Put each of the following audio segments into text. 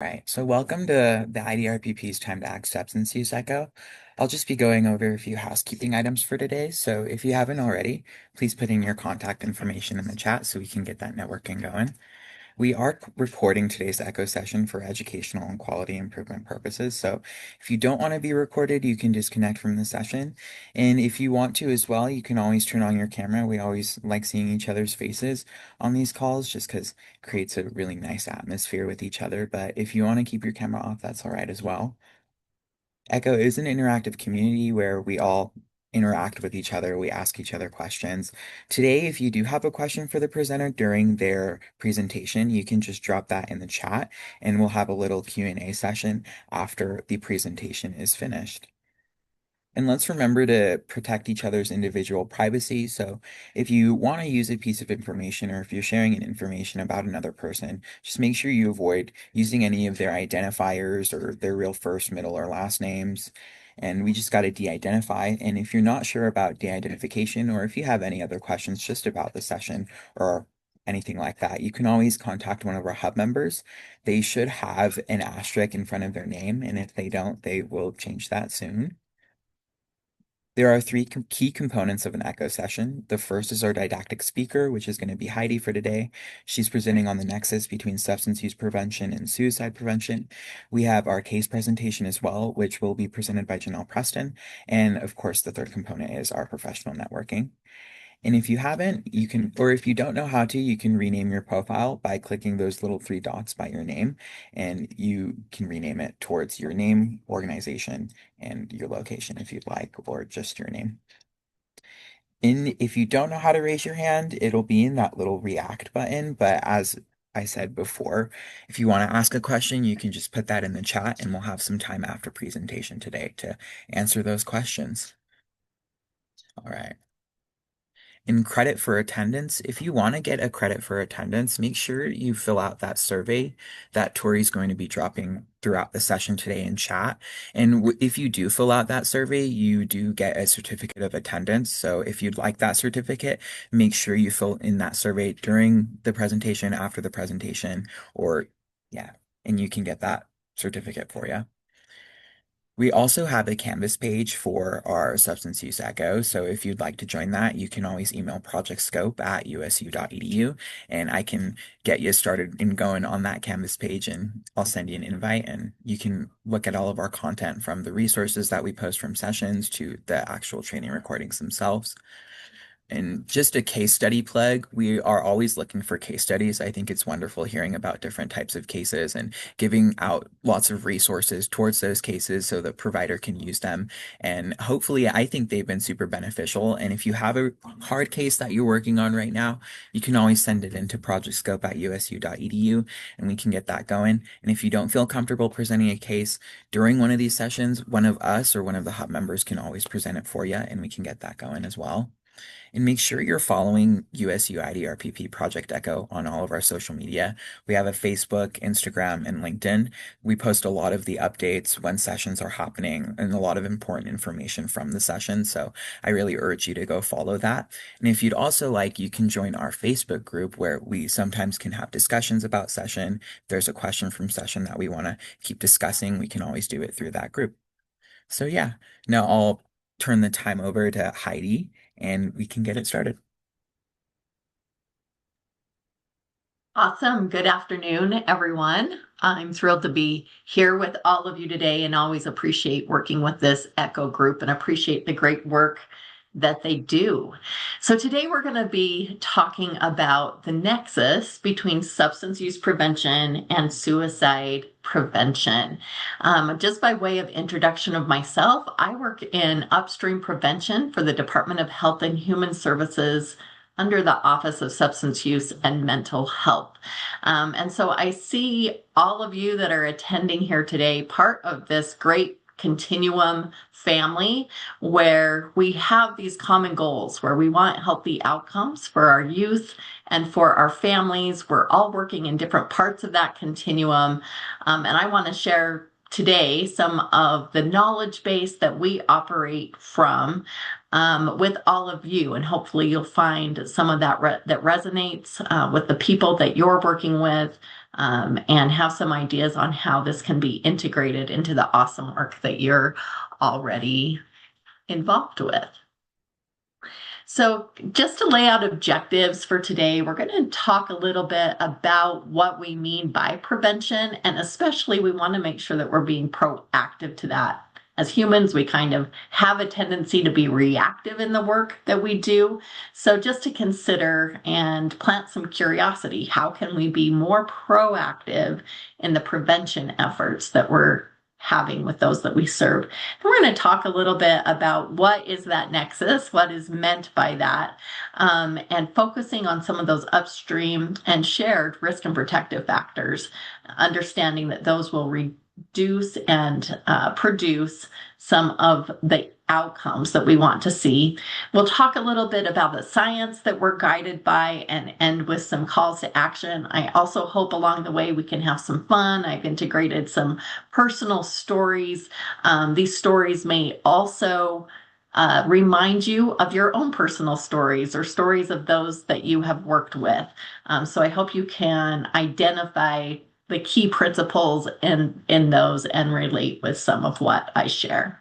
Right, so welcome to the IDRPP's Time to Act Substance Use Echo. I'll just be going over a few housekeeping items for today, so if you haven't already, please put in your contact information in the chat so we can get that networking going. We are recording today's Echo session for educational and quality improvement purposes. So if you don't want to be recorded, you can disconnect from the session. And if you want to as well, you can always turn on your camera. We always like seeing each other's faces on these calls just because it creates a really nice atmosphere with each other. But if you want to keep your camera off, that's all right as well. Echo is an interactive community where we all interact with each other. We ask each other questions. Today, if you do have a question for the presenter during their presentation, you can just drop that in the chat and we'll have a little Q&A session after the presentation is finished. And let's remember to protect each other's individual privacy. So if you want to use a piece of information or if you're sharing an information about another person, just make sure you avoid using any of their identifiers or their real first, middle, or last names. And we just got to de-identify. And if you're not sure about de-identification or if you have any other questions just about the session or anything like that, you can always contact one of our hub members. They should have an asterisk in front of their name. And if they don't, they will change that soon. There are three key components of an echo session. The first is our didactic speaker, which is going to be Heidi for today. She's presenting on the nexus between substance use prevention and suicide prevention. We have our case presentation as well, which will be presented by Janelle Preston. And of course, the third component is our professional networking. And if you haven't, you can, or if you don't know how to, you can rename your profile by clicking those little three dots by your name, and you can rename it towards your name, organization, and your location if you'd like, or just your name. And if you don't know how to raise your hand, it'll be in that little react button. But as I said before, if you want to ask a question, you can just put that in the chat and we'll have some time after presentation today to answer those questions. All right. In credit for attendance, if you want to get a credit for attendance, make sure you fill out that survey that Tori's going to be dropping throughout the session today in chat. And if you do fill out that survey, you do get a certificate of attendance. So if you'd like that certificate, make sure you fill in that survey during the presentation, after the presentation, or yeah, and you can get that certificate for you. We also have a Canvas page for our substance use echo. So if you'd like to join that, you can always email projectscope@usu.edu and I can get you started and going on that Canvas page and I'll send you an invite and you can look at all of our content from the resources that we post from sessions to the actual training recordings themselves. And just a case study plug, we are always looking for case studies. I think it's wonderful hearing about different types of cases and giving out lots of resources towards those cases so the provider can use them. And hopefully, I think they've been super beneficial. And if you have a hard case that you're working on right now, you can always send it into projectscope@usu.edu and we can get that going. And if you don't feel comfortable presenting a case during one of these sessions, one of us or one of the hub members can always present it for you and we can get that going as well. And make sure you're following USU IDRPP Project Echo on all of our social media. We have a Facebook, Instagram, and LinkedIn. We post a lot of the updates when sessions are happening and a lot of important information from the session. So I really urge you to go follow that. And if you'd also like, you can join our Facebook group where we sometimes can have discussions about session. If there's a question from session that we want to keep discussing, we can always do it through that group. So yeah, now I'll turn the time over to Heidi and we can get it started. Awesome. Good afternoon, everyone. I'm thrilled to be here with all of you today and always appreciate working with this ECHO group and appreciate the great work that they do. So today we're going to be talking about the nexus between substance use prevention and suicide prevention. Just by way of introduction of myself, I work in upstream prevention for the Department of Health and Human Services under the Office of Substance Use and Mental Health. And so I see all of you that are attending here today part of this great continuum family where we have these common goals, where we want healthy outcomes for our youth and for our families. We're all working in different parts of that continuum. And I want to share today some of the knowledge base that we operate from with all of you, and hopefully you'll find some of that that resonates with the people that you're working with, and have some ideas on how this can be integrated into the awesome work that you're already involved with. So, just to lay out objectives for today, we're going to talk a little bit about what we mean by prevention, and especially we want to make sure that we're being proactive to that. As humans, we kind of have a tendency to be reactive in the work that we do. So, just to consider and plant some curiosity, how can we be more proactive in the prevention efforts that we're having with those that we serve? And we're going to talk a little bit about what is that nexus, what is meant by that, and focusing on some of those upstream and shared risk and protective factors, understanding that those will reduce and produce some of the outcomes that we want to see. We'll talk a little bit about the science that we're guided by and end with some calls to action. I also hope along the way we can have some fun. I've integrated some personal stories. These stories may also remind you of your own personal stories or stories of those that you have worked with. So I hope you can identify the key principles in those and relate with some of what I share.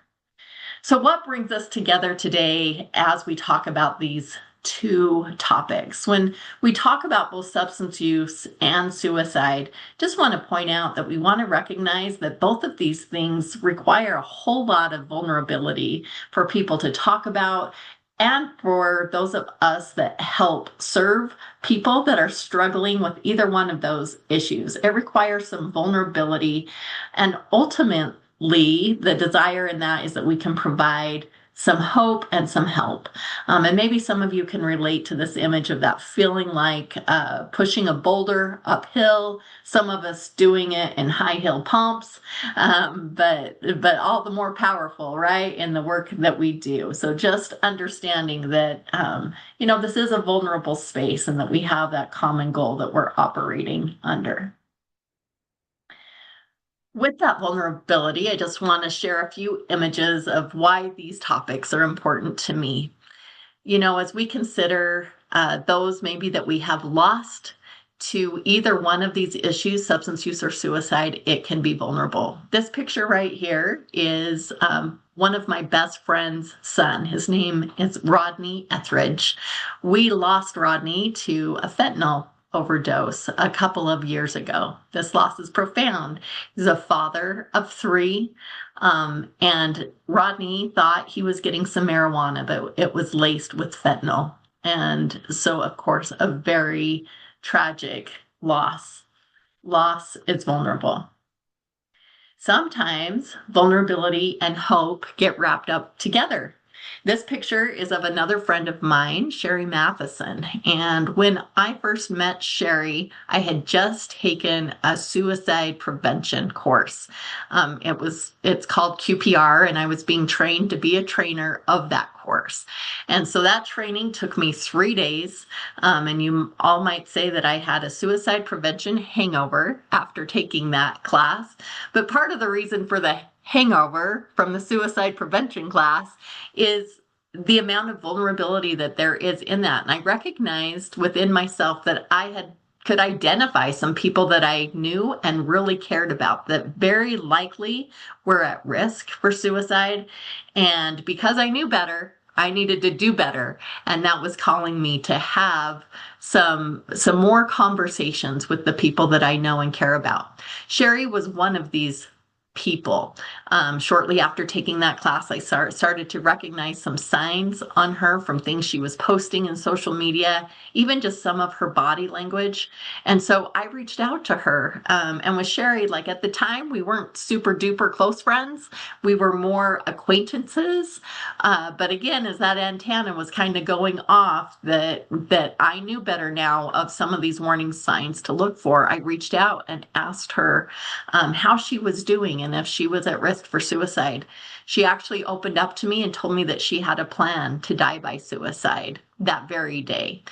So, what brings us together today as we talk about these two topics? When we talk about both substance use and suicide, just want to point out that we want to recognize that both of these things require a whole lot of vulnerability for people to talk about and for those of us that help serve people that are struggling with either one of those issues. It requires some vulnerability, and ultimately, the desire in that is that we can provide some hope and some help. And maybe some of you can relate to this image of that feeling like pushing a boulder uphill, some of us doing it in high heel pumps, but all the more powerful, right, in the work that we do. So just understanding that, this is a vulnerable space and that we have that common goal that we're operating under. With that vulnerability, I just want to share a few images of why these topics are important to me. As we consider those maybe that we have lost to either one of these issues, substance use or suicide, it can be vulnerable. This picture right here is one of my best friend's son. His name is Rodney Etheridge. We lost Rodney to a fentanyl overdose a couple of years ago. This loss is profound. He's a father of three, and Rodney thought he was getting some marijuana, but it was laced with fentanyl. And so, of course, a very tragic loss. Loss is vulnerable. Sometimes vulnerability and hope get wrapped up together. This picture is of another friend of mine, Sherry Matheson. And when I first met Sherry, I had just taken a suicide prevention course. It's called QPR, and I was being trained to be a trainer of that course. And so that training took me 3 days. And you all might say that I had a suicide prevention hangover after taking that class. But part of the reason for the hangover from the suicide prevention class is the amount of vulnerability that there is in that. And I recognized within myself that could identify some people that I knew and really cared about that very likely were at risk for suicide. And because I knew better, I needed to do better. And that was calling me to have some more conversations with the people that I know and care about. Sherry was one of these people. Shortly after taking that class, I started to recognize some signs on her from things she was posting in social media, even just some of her body language. And so I reached out to her. And with Sherry, like at the time, we weren't super duper close friends. We were more acquaintances. But again, as that antenna was kind of going off, that I knew better now of some of these warning signs to look for, I reached out and asked her how she was doing and if she was at risk for suicide. She actually opened up to me and told me that she had a plan to die by suicide that very day.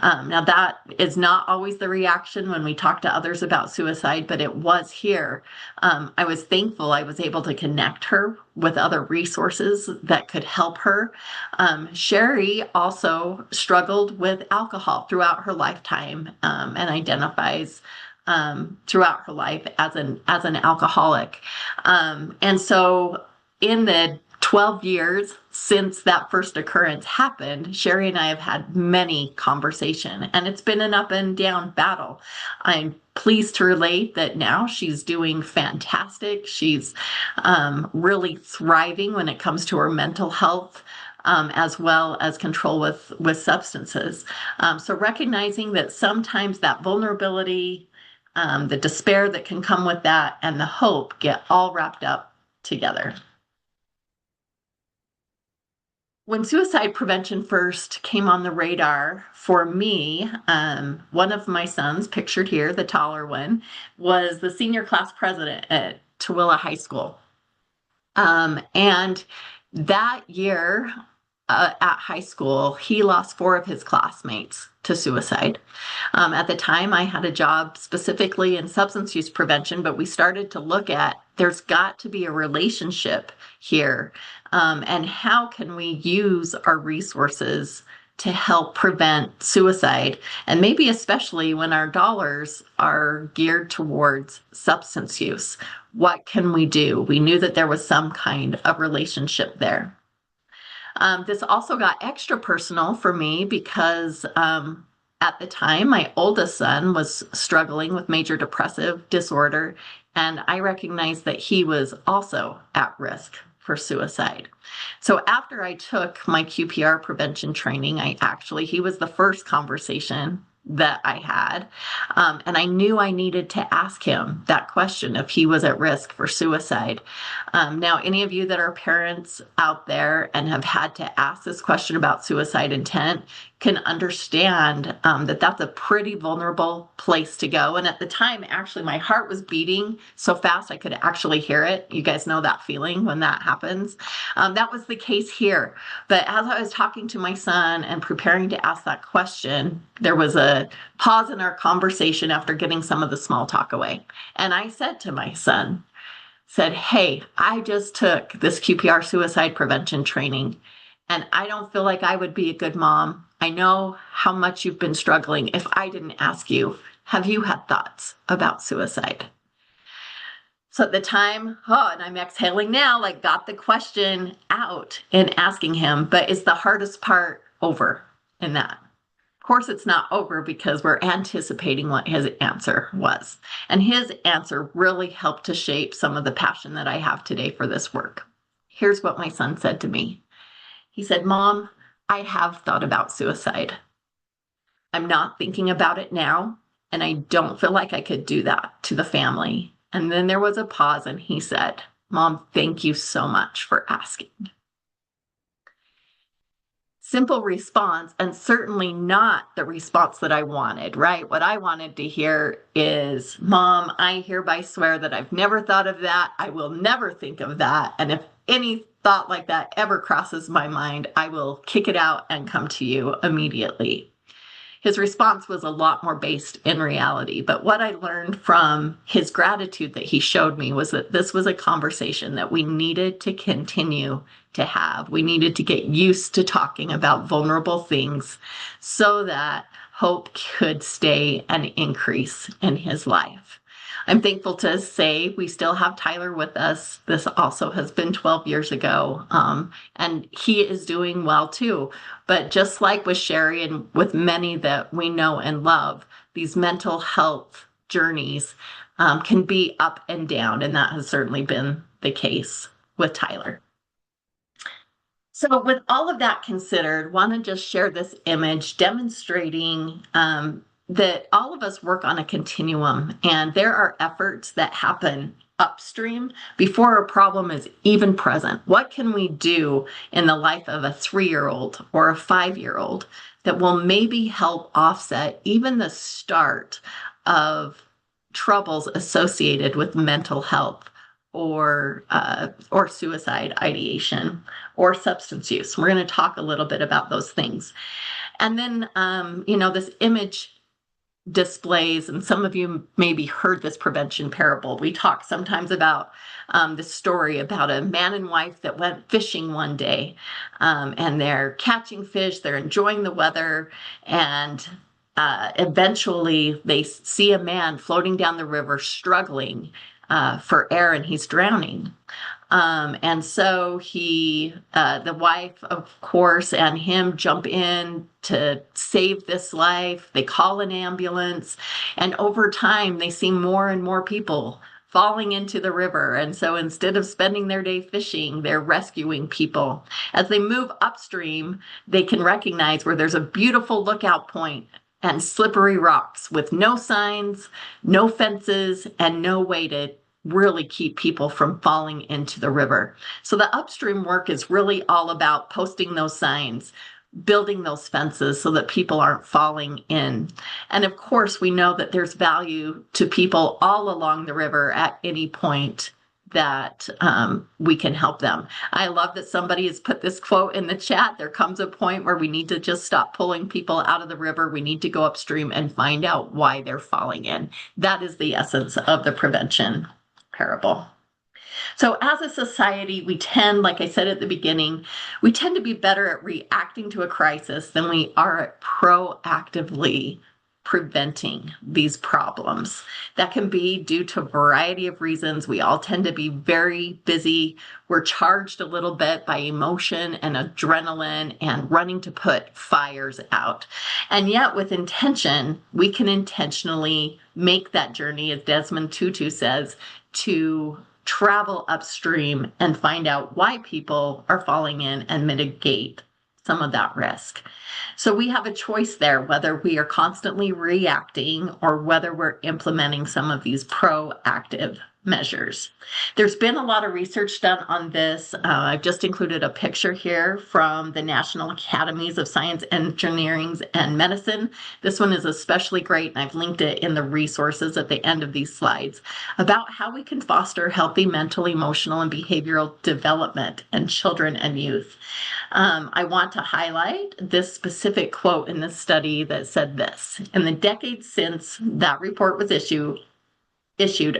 Now, that is not always the reaction when we talk to others about suicide, but it was here. I was thankful I was able to connect her with other resources that could help her. Sherry also struggled with alcohol throughout her lifetime and identifies throughout her life as an alcoholic. And so in the 12 years since that first occurrence happened, Sherry and I have had many conversations, and it's been an up and down battle. I'm pleased to relate that now she's doing fantastic. She's really thriving when it comes to her mental health. As well as control with substances. So recognizing that sometimes that vulnerability, the despair that can come with that, and the hope get all wrapped up together. When suicide prevention first came on the radar for me, one of my sons, pictured here, the taller one, was the senior class president at Tooele High School. And that year at high school, he lost 4 of his classmates to suicide. At the time, I had a job specifically in substance use prevention, but we started to look at there's got to be a relationship here. And how can we use our resources to help prevent suicide? And maybe especially when our dollars are geared towards substance use. What can we do? We knew that there was some kind of relationship there. This also got extra personal for me because at the time, my oldest son was struggling with major depressive disorder, and I recognized that he was also at risk for suicide. So after I took my QPR prevention training, he was the first conversation that I had. And I knew I needed to ask him that question if he was at risk for suicide. Now, any of you that are parents out there and have had to ask this question about suicide intent can understand that that's a pretty vulnerable place to go. And at the time, actually, my heart was beating so fast I could actually hear it. You guys know that feeling when that happens. That was the case here. But as I was talking to my son and preparing to ask that question, there was a pause in our conversation after getting some of the small talk away. And I said to my son, hey, I just took this QPR suicide prevention training, and I don't feel like I would be a good mom. I know how much you've been struggling. If I didn't ask you, have you had thoughts about suicide? So at the time, and I'm exhaling now, like got the question out and asking him, but is the hardest part over in that? Of course, it's not over because we're anticipating what his answer was. And his answer really helped to shape some of the passion that I have today for this work. Here's what my son said to me. He said, Mom, I have thought about suicide. I'm not thinking about it now, and I don't feel like I could do that to the family. And then there was a pause, and he said, Mom, thank you so much for asking. Simple response, and certainly not the response that I wanted, right? What I wanted to hear is, Mom, I hereby swear that I've never thought of that. I will never think of that. And if any thought like that ever crosses my mind, I will kick it out and come to you immediately. His response was a lot more based in reality. But what I learned from his gratitude that he showed me was that this was a conversation that we needed to continue to have. We needed to get used to talking about vulnerable things so that hope could stay and increase in his life. I'm thankful to say we still have Tyler with us. This also has been 12 years ago, and he is doing well too. But just like with Sherry and with many that we know and love, these mental health journeys can be up and down, and that has certainly been the case with Tyler. So with all of that considered, want to just share this image demonstrating that all of us work on a continuum, and there are efforts that happen upstream before a problem is even present. What can we do in the life of a 3-year-old or a 5-year-old that will maybe help offset even the start of troubles associated with mental health or suicide ideation or substance use? We're going to talk a little bit about those things. And then, this image displays, and some of you maybe heard this prevention parable. We talk sometimes about the story about a man and wife that went fishing one day, and they're catching fish, they're enjoying the weather, and eventually they see a man floating down the river struggling for air, and he's drowning. And so the wife, of course, and him jump in to save this life. They call an ambulance, and over time, they see more and more people falling into the river. And so instead of spending their day fishing, they're rescuing people. As they move upstream, they can recognize where there's a beautiful lookout point and slippery rocks with no signs, no fences, and no way to really keep people from falling into the river. So the upstream work is really all about posting those signs, building those fences so that people aren't falling in. And of course, we know that there's value to people all along the river at any point that we can help them. I love that somebody has put this quote in the chat. There comes a point where we need to just stop pulling people out of the river. We need to go upstream and find out why they're falling in. That is the essence of the prevention parable. So as a society, we tend, like I said at the beginning, we tend to be better at reacting to a crisis than we are at proactively preventing these problems. That can be due to a variety of reasons. We all tend to be very busy. We're charged a little bit by emotion and adrenaline and running to put fires out. And yet with intention, we can intentionally make that journey, as Desmond Tutu says, to travel upstream and find out why people are falling in and mitigate some of that risk. So we have a choice there, whether we are constantly reacting or whether we're implementing some of these proactive measures. There's been a lot of research done on this. I've just included a picture here from the National Academies of Science, Engineering, and Medicine. This one is especially great, and I've linked it in the resources at the end of these slides, about how we can foster healthy mental, emotional, and behavioral development in children and youth. I want to highlight this specific quote in this study that said this: in the decades since that report was issued,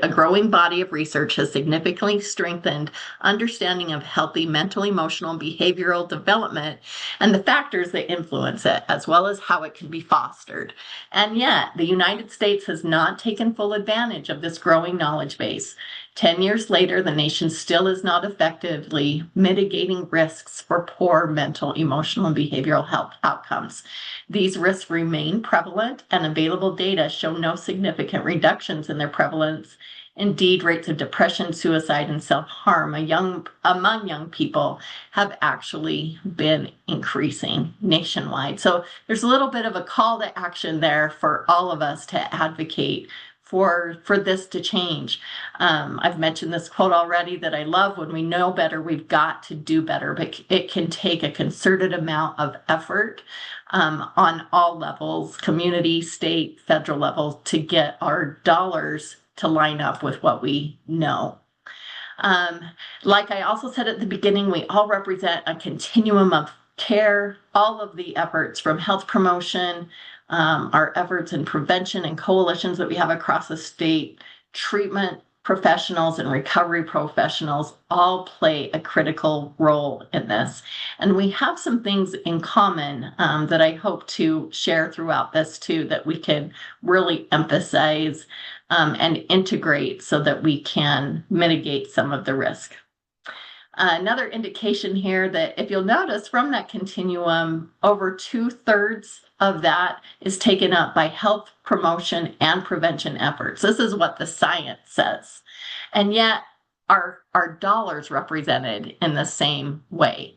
a growing body of research has significantly strengthened understanding of healthy mental, emotional, and behavioral development and the factors that influence it, as well as how it can be fostered. And yet, the United States has not taken full advantage of this growing knowledge base. 10 years later, the nation still is not effectively mitigating risks for poor mental, emotional, and behavioral health outcomes. These risks remain prevalent, and available data show no significant reductions in their prevalence. Indeed, rates of depression, suicide, and self-harm among young people have actually been increasing nationwide. So there's a little bit of a call to action there for all of us to advocate for this to change. I've mentioned this quote already that I love: when we know better, we've got to do better, but it can take a concerted amount of effort on all levels, community, state, federal level, to get our dollars to line up with what we know. Like I also said at the beginning, we all represent a continuum of care. All of the efforts from health promotion, our efforts in prevention and coalitions that we have across the state, treatment professionals and recovery professionals all play a critical role in this. And we have some things in common that I hope to share throughout this too, that we can really emphasize and integrate so that we can mitigate some of the risk. Another indication here that, if you'll notice from that continuum, over 2/3 of that is taken up by health promotion and prevention efforts. This is what the science says. And yet our dollars represented in the same way.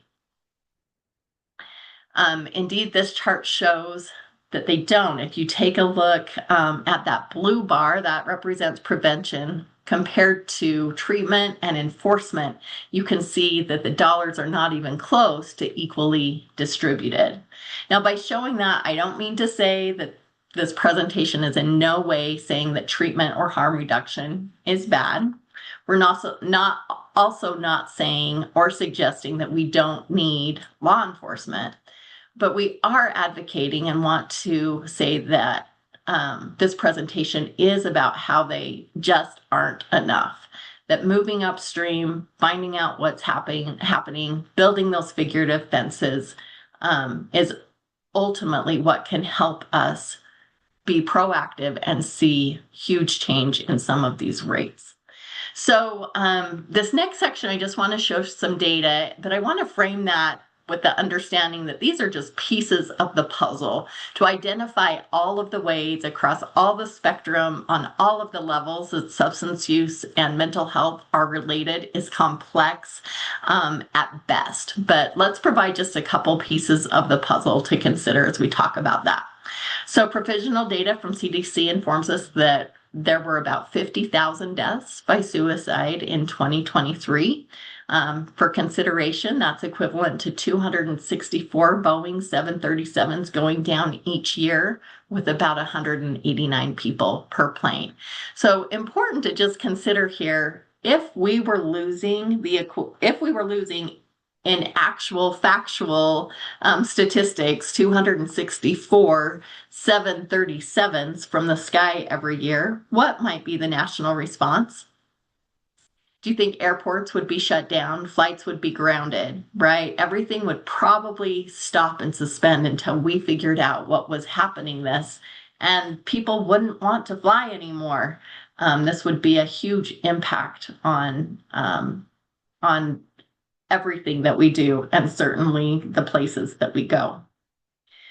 Indeed, this chart shows that they don't. If you take a look at that blue bar, that represents prevention, compared to treatment and enforcement, you can see that the dollars are not even close to equally distributed. Now, by showing that, I don't mean to say that this presentation is in no way saying that treatment or harm reduction is bad. We're also not saying or suggesting that we don't need law enforcement, but we are advocating and want to say that this presentation is about how they just aren't enough. That moving upstream, finding out what's happening, building those figurative fences is ultimately what can help us be proactive and see huge change in some of these rates. So this next section, I just want to show some data, but I want to frame that with the understanding that these are just pieces of the puzzle to identify all of the ways across all the spectrum on all of the levels that substance use and mental health are related is complex at best. But let's provide just a couple pieces of the puzzle to consider as we talk about that. So provisional data from CDC informs us that there were about 50,000 deaths by suicide in 2023. For consideration, that's equivalent to 264 Boeing 737s going down each year with about 189 people per plane. So important to just consider here, if we were losing in actual factual statistics, 264 737s from the sky every year, what might be the national response? Do you think airports would be shut down? Flights would be grounded, right? Everything would probably stop and suspend until we figured out what was happening this, and people wouldn't want to fly anymore. This would be a huge impact on everything that we do, and certainly the places that we go.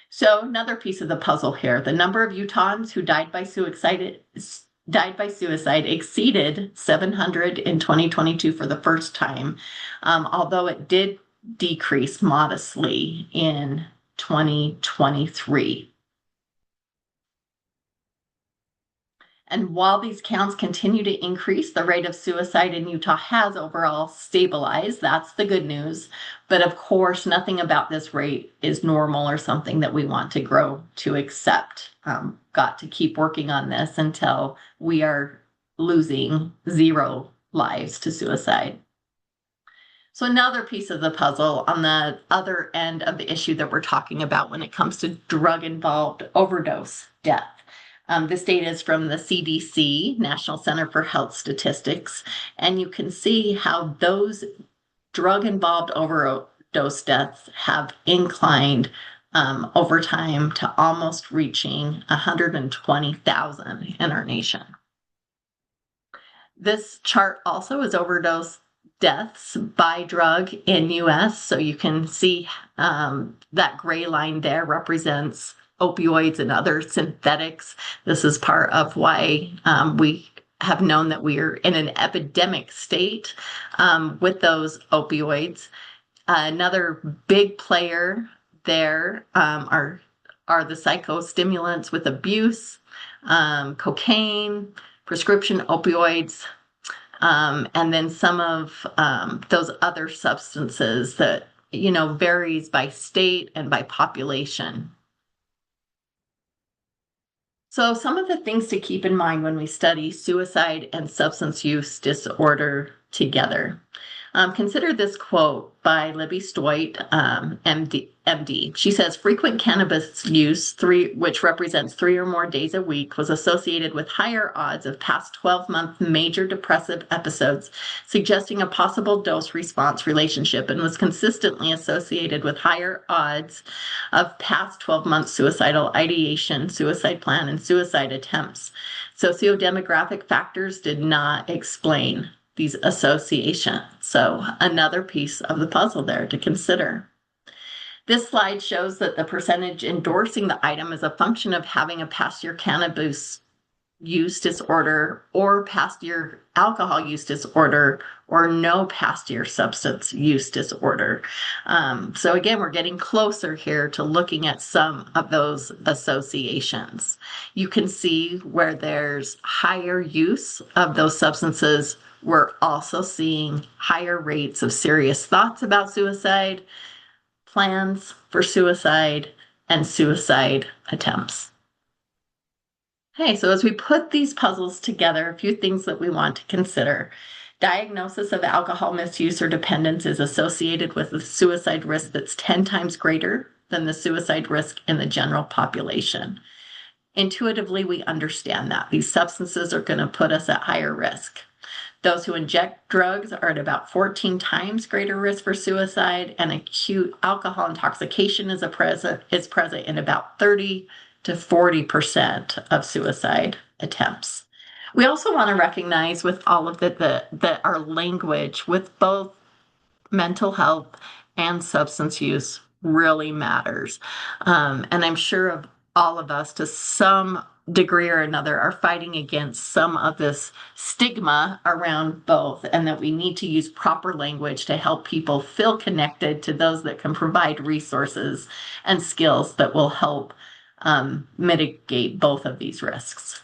So another piece of the puzzle here, the number of Utahns who died by suicide exceeded 700 in 2022 for the first time, although it did decrease modestly in 2023. And while these counts continue to increase, the rate of suicide in Utah has overall stabilized. That's the good news. But of course, nothing about this rate is normal or something that we want to grow to accept. Got to keep working on this until we are losing 0 lives to suicide. So another piece of the puzzle on the other end of the issue that we're talking about when it comes to drug-involved overdose death. This data is from the CDC, National Center for Health Statistics, and you can see how those drug-involved overdose deaths have inclined over time to almost reaching 120,000 in our nation. This chart also is overdose deaths by drug in U.S., so you can see that gray line there represents opioids and other synthetics. This is part of why we have known that we are in an epidemic state with those opioids. Another big player there are the psychostimulants with abuse, cocaine, prescription opioids, and then some of those other substances that, varies by state and by population. So some of the things to keep in mind when we study suicide and substance use disorder together. Consider this quote by Libby Stoit, MD. She says, frequent cannabis use, which represents 3 or more days a week, was associated with higher odds of past 12-month major depressive episodes, suggesting a possible dose-response relationship, and was consistently associated with higher odds of past 12-month suicidal ideation, suicide plan, and suicide attempts. Sociodemographic factors did not explain these associations. So another piece of the puzzle there to consider. This slide shows that the percentage endorsing the item is a function of having a past year cannabis use disorder or past year alcohol use disorder or no past year substance use disorder. So again, we're getting closer here to looking at some of those associations. You can see where there's higher use of those substances, we're also seeing higher rates of serious thoughts about suicide, plans for suicide, and suicide attempts. Okay, so as we put these puzzles together, a few things that we want to consider. Diagnosis of alcohol misuse or dependence is associated with a suicide risk that's 10 times greater than the suicide risk in the general population. Intuitively, we understand that these substances are going to put us at higher risk. Those who inject drugs are at about 14 times greater risk for suicide, and acute alcohol intoxication is present in about 30 to 40% of suicide attempts. We also want to recognize with all of that our language with both mental health and substance use really matters. And I'm sure of all of us to some degree or another are fighting against some of this stigma around both, and that we need to use proper language to help people feel connected to those that can provide resources and skills that will help mitigate both of these risks.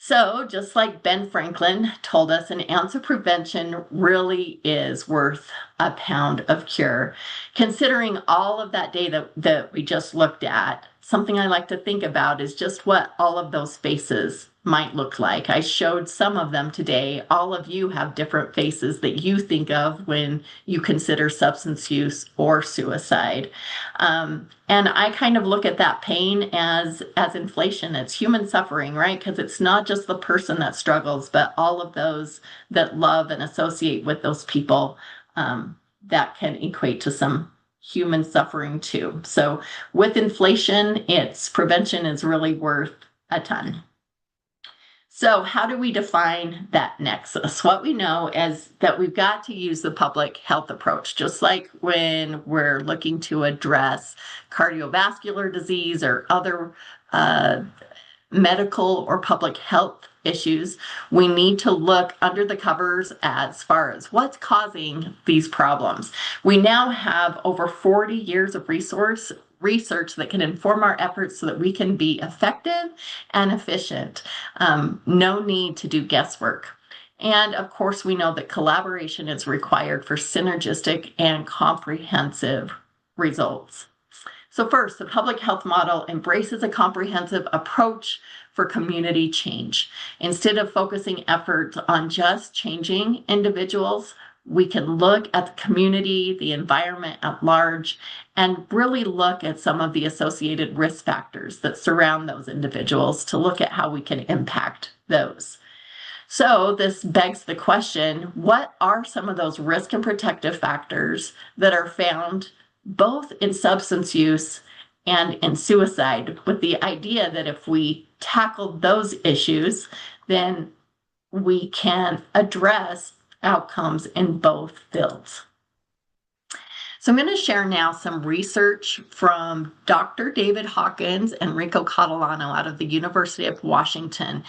So, just like Ben Franklin told us, an ounce of prevention really is worth a pound of cure. Considering all of that data that we just looked at, something I like to think about is just what all of those faces might look like. I showed some of them today. All of you have different faces that you think of when you consider substance use or suicide. And I kind of look at that pain as inflation. It's human suffering, right? Because it's not just the person that struggles, but all of those that love and associate with those people, that can equate to some human suffering too. So with inflation, its prevention is really worth a ton. So how do we define that nexus? What we know is that we've got to use the public health approach, just like when we're looking to address cardiovascular disease or other medical or public health issues. We need to look under the covers as far as what's causing these problems. We now have over 40 years of research that can inform our efforts so that we can be effective and efficient. No need to do guesswork. And of course, we know that collaboration is required for synergistic and comprehensive results. So first, the public health model embraces a comprehensive approach for community change. Instead of focusing efforts on just changing individuals, we can look at the community, the environment at large, and really look at some of the associated risk factors that surround those individuals to look at how we can impact those. So this begs the question, what are some of those risk and protective factors that are found both in substance use and in suicide, with the idea that if we tackle those issues, then we can address outcomes in both fields. So I'm going to share now some research from Dr. David Hawkins and Rico Catalano out of the University of Washington.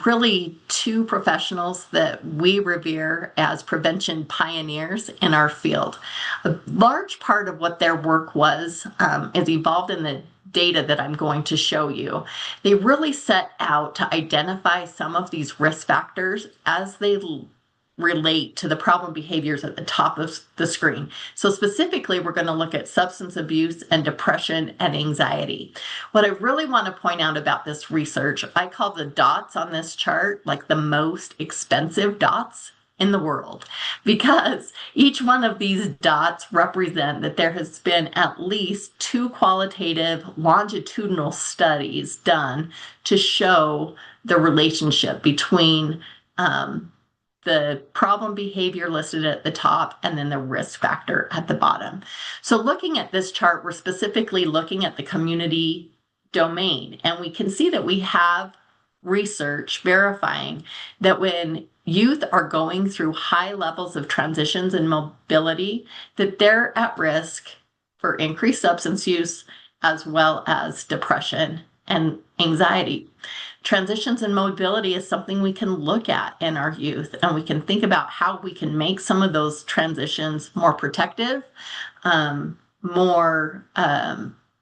Really two professionals that we revere as prevention pioneers in our field. A large part of what their work was is evolved in the data that I'm going to show you. They really set out to identify some of these risk factors as they relate to the problem behaviors at the top of the screen. So specifically, we're going to look at substance abuse and depression and anxiety. What I really want to point out about this research, I call the dots on this chart like the most expensive dots in the world, because each one of these dots represent that there has been at least 2 qualitative longitudinal studies done to show the relationship between the problem behavior listed at the top and then the risk factor at the bottom. So looking at this chart, we're specifically looking at the community domain, and we can see that we have research verifying that when youth are going through high levels of transitions and mobility, that they're at risk for increased substance use as well as depression and anxiety. Transitions and mobility is something we can look at in our youth, and we can think about how we can make some of those transitions more protective, more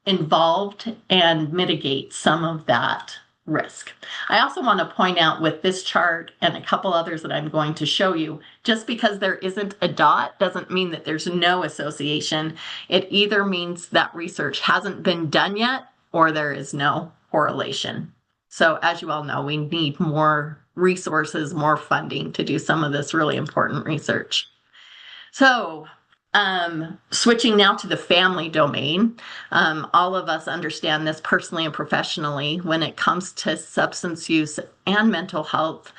involved, and mitigate some of that risk. I also want to point out with this chart and a couple others that I'm going to show you, just because there isn't a dot doesn't mean that there's no association. It either means that research hasn't been done yet or there is no correlation. So as you all know, we need more resources, more funding to do some of this really important research. So switching now to the family domain, all of us understand this personally and professionally. When it comes to substance use and mental health,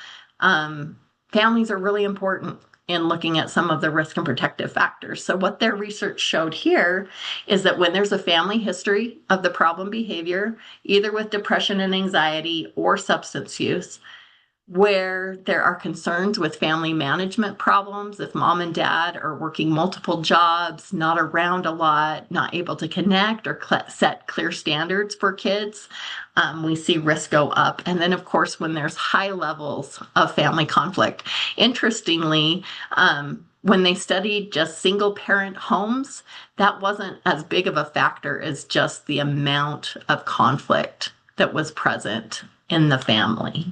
families are really important in looking at some of the risk and protective factors. So what their research showed here is that when there's a family history of the problem behavior, either with depression and anxiety or substance use, where there are concerns with family management problems, if mom and dad are working multiple jobs, not around a lot, not able to connect or set clear standards for kids, we see risk go up. And then, of course, when there's high levels of family conflict. Interestingly, when they studied just single parent homes, that wasn't as big of a factor as just the amount of conflict that was present in the family.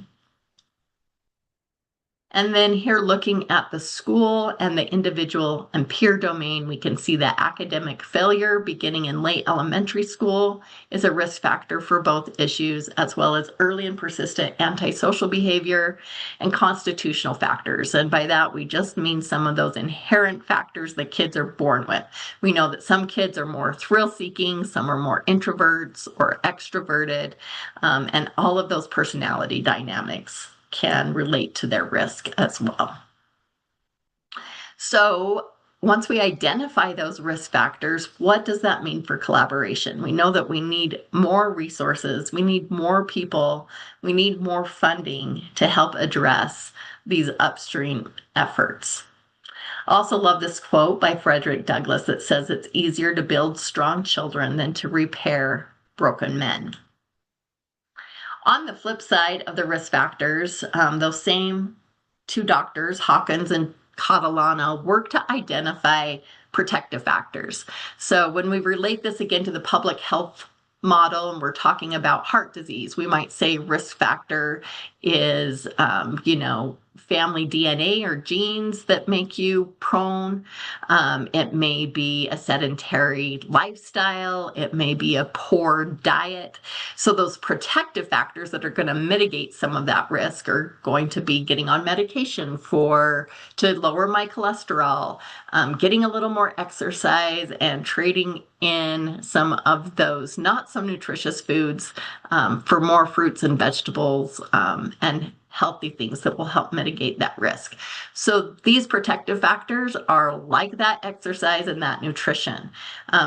And then here, looking at the school and the individual and peer domain, we can see that academic failure beginning in late elementary school is a risk factor for both issues, as well as early and persistent antisocial behavior and constitutional factors. And by that, we just mean some of those inherent factors that kids are born with. We know that some kids are more thrill-seeking, some are more introverts or extroverted, and all of those personality dynamics can relate to their risk as well. So once we identify those risk factors, what does that mean for collaboration? We know that we need more resources, we need more people, we need more funding to help address these upstream efforts. I also love this quote by Frederick Douglass that says, "It's easier to build strong children than to repair broken men." On the flip side of the risk factors, those same two doctors, Hawkins and Catalano, work to identify protective factors. So when we relate this again to the public health model and we're talking about heart disease, we might say risk factor is, family DNA or genes that make you prone. It may be a sedentary lifestyle. It may be a poor diet. So those protective factors that are going to mitigate some of that risk are going to be getting on medication to lower my cholesterol, getting a little more exercise, and trading in some of those not so nutritious foods for more fruits and vegetables and healthy things that will help mitigate that risk. So these protective factors are like that exercise and that nutrition.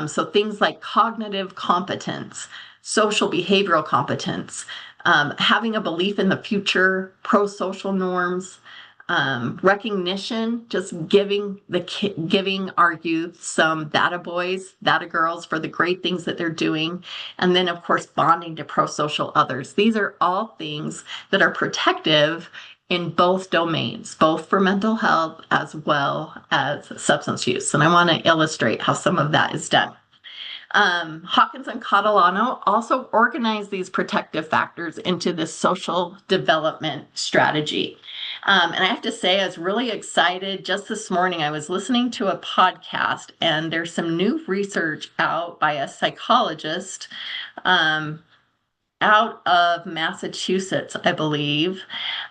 So things like cognitive competence, social behavioral competence, having a belief in the future, pro-social norms, recognition, just giving our youth some data boys, data girls for the great things that they're doing. And then, of course, bonding to pro-social others. These are all things that are protective in both domains, both for mental health as well as substance use. And I want to illustrate how some of that is done. Hawkins and Catalano also organized these protective factors into this social development strategy. And I have to say, I was really excited. Just this morning, I was listening to a podcast, and there's some new research out by a psychologist out of Massachusetts, I believe.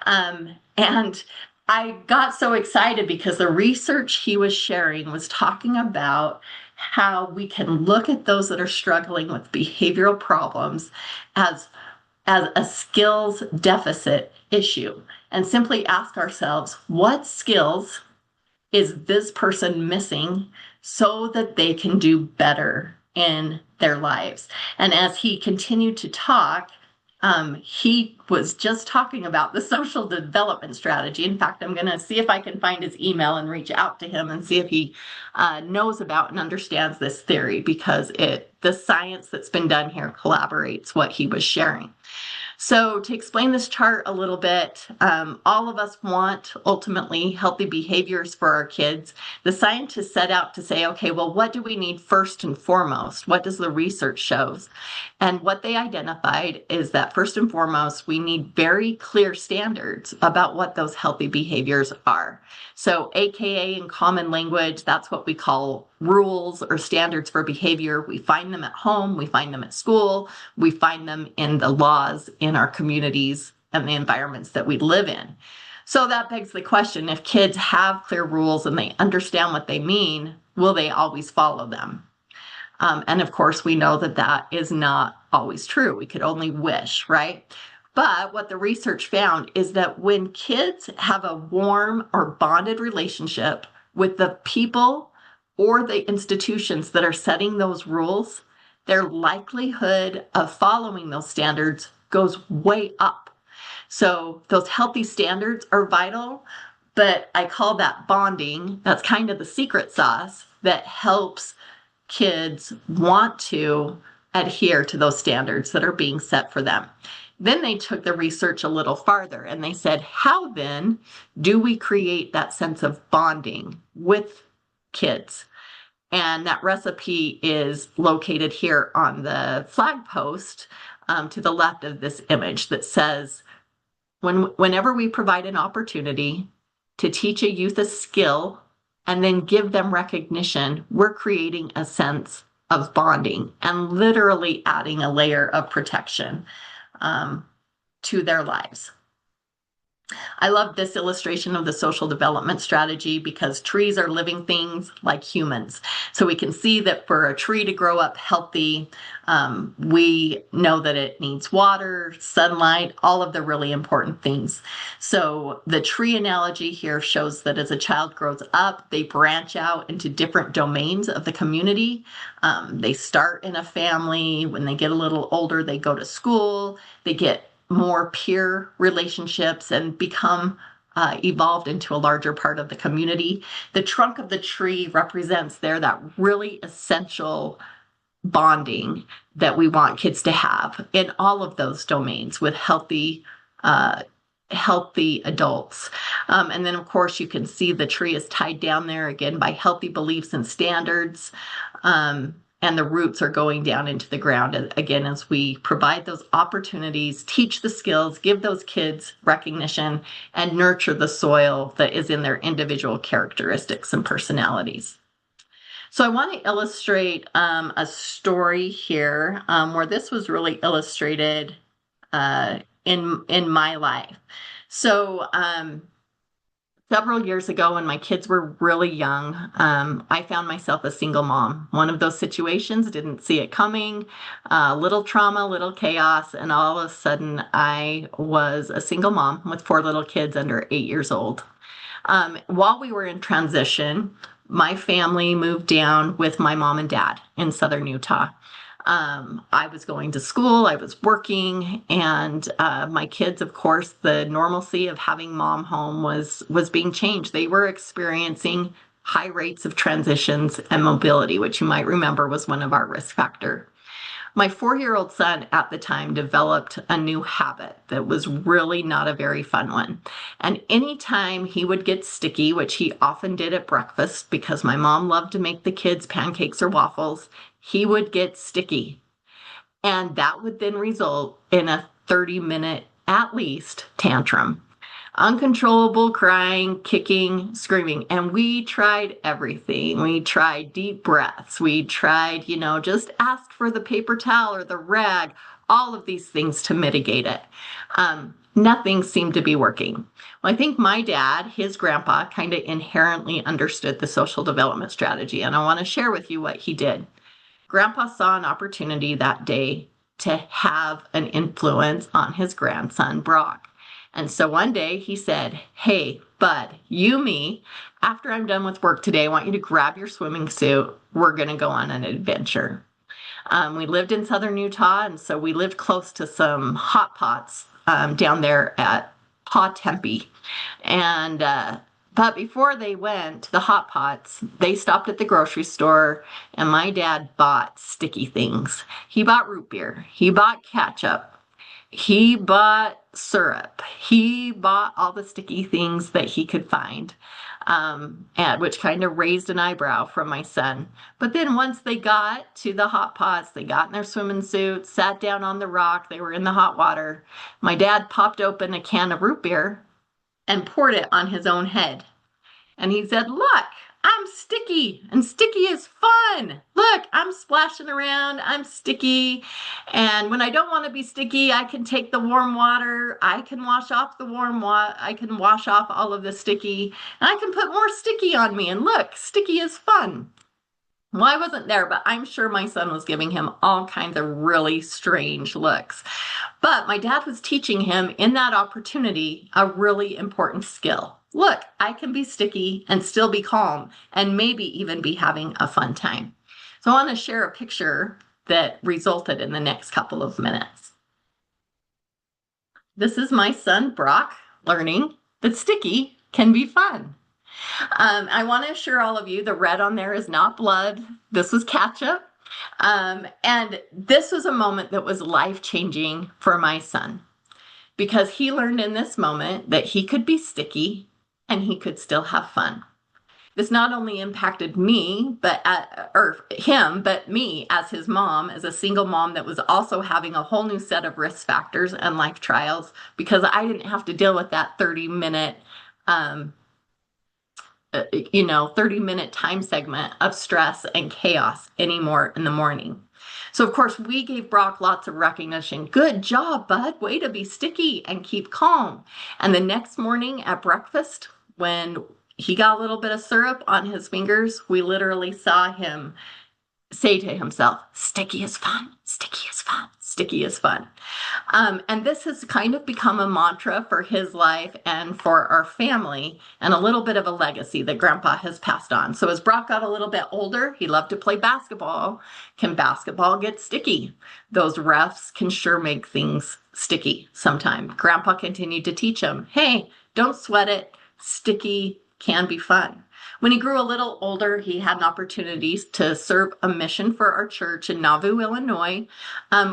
And I got so excited because the research he was sharing was talking about how we can look at those that are struggling with behavioral problems as a skills deficit issue and simply ask ourselves, what skills is this person missing so that they can do better in their lives? And as he continued to talk, he was just talking about the social development strategy. In fact, I'm going to see if I can find his email and reach out to him and see if he knows about and understands this theory, because the science that's been done here collaborates what he was sharing. So to explain this chart a little bit, all of us want ultimately healthy behaviors for our kids. The scientists set out to say, okay, well, what do we need first and foremost? What does the research shows? And what they identified is that first and foremost, we need very clear standards about what those healthy behaviors are. So AKA in common language, that's what we call rules or standards for behavior. We find them at home, we find them at school, we find them in the laws in our communities and the environments that we live in. So that begs the question, if kids have clear rules and they understand what they mean, will they always follow them? And of course, we know that that is not always true. We could only wish, right? But what the research found is that when kids have a warm or bonded relationship with the people or the institutions that are setting those rules, their likelihood of following those standards goes way up. So those healthy standards are vital, but I call that bonding. That's kind of the secret sauce that helps kids want to adhere to those standards that are being set for them. Then they took the research a little farther and they said, how then do we create that sense of bonding with kids? And that recipe is located here on the flag post to the left of this image that says, whenever we provide an opportunity to teach a youth a skill and then give them recognition, we're creating a sense of bonding and literally adding a layer of protection to their lives. I love this illustration of the social development strategy because trees are living things like humans. So we can see that for a tree to grow up healthy, we know that it needs water, sunlight, all of the really important things. So the tree analogy here shows that as a child grows up, they branch out into different domains of the community. They start in a family. When they get a little older, they go to school. They get more peer relationships and become evolved into a larger part of the community. The trunk of the tree represents there that really essential bonding that we want kids to have in all of those domains with healthy adults. And then, of course, you can see the tree is tied down there again by healthy beliefs and standards. And the roots are going down into the ground. Again, as we provide those opportunities, teach the skills, give those kids recognition, and nurture the soil that is in their individual characteristics and personalities. So I want to illustrate a story here where this was really illustrated in my life. So several years ago, when my kids were really young, I found myself a single mom. One of those situations, didn't see it coming, little trauma, little chaos, and all of a sudden I was a single mom with 4 little kids under 8 years old. While we were in transition, my family moved down with my mom and dad in southern Utah. I was going to school, I was working, and my kids, of course, the normalcy of having mom home was being changed. They were experiencing high rates of transitions and mobility, which you might remember was one of our risk factors. My 4-year-old son at the time developed a new habit that was really not a very fun one. And anytime he would get sticky, which he often did at breakfast because my mom loved to make the kids pancakes or waffles, he would get sticky. And that would then result in a 30-minute, at least, tantrum. Uncontrollable crying, kicking, screaming. And we tried everything. We tried deep breaths. We tried, just ask for the paper towel or the rag, all of these things to mitigate it. Nothing seemed to be working. Well, I think my dad, his grandpa, kind of inherently understood the social development strategy. And I want to share with you what he did. Grandpa saw an opportunity that day to have an influence on his grandson, Brock. And so one day he said, "Hey, bud, me, after I'm done with work today, I want you to grab your swimming suit. We're going to go on an adventure." We lived in southern Utah, and so we lived close to some hot pots down there at Paw Tempe. And but before they went to the hot pots, they stopped at the grocery store, and my dad bought sticky things. He bought root beer. He bought ketchup. He bought syrup. He bought all the sticky things that he could find, which kind of raised an eyebrow from my son. But then once they got to the hot pots, they got in their swimming suits, sat down on the rock, they were in the hot water. My dad popped open a can of root beer and poured it on his own head. And he said, "Look, I'm sticky, and sticky is fun. Look, I'm splashing around, I'm sticky. And when I don't want to be sticky, I can take the warm water, I can wash off the warm water, I can wash off all of the sticky, and I can put more sticky on me. And look, sticky is fun." Well, I wasn't there, but I'm sure my son was giving him all kinds of really strange looks. But my dad was teaching him in that opportunity a really important skill. Look, I can be sticky and still be calm and maybe even be having a fun time. So I want to share a picture that resulted in the next couple of minutes. This is my son, Brock, learning that sticky can be fun. I want to assure all of you the red on there is not blood. This was ketchup. And this was a moment that was life changing for my son because he learned in this moment that he could be sticky and he could still have fun. This not only impacted me, or him, but me as his mom, as a single mom that was also having a whole new set of risk factors and life trials because I didn't have to deal with that 30-minute 30-minute time segment of stress and chaos anymore in the morning. So, of course, we gave Brock lots of recognition. Good job, bud. Way to be sticky and keep calm. And the next morning at breakfast, when he got a little bit of syrup on his fingers, we literally saw him say to himself, sticky is fun, sticky is fun, sticky is fun. And this has kind of become a mantra for his life and for our family, and a little bit of a legacy that Grandpa has passed on. So as Brock got a little bit older, he loved to play basketball. Can basketball get sticky? Those refs can sure make things sticky sometimes. Grandpa continued to teach him, hey, don't sweat it. Sticky can be fun. When he grew a little older, he had an opportunity to serve a mission for our church in Nauvoo, Illinois,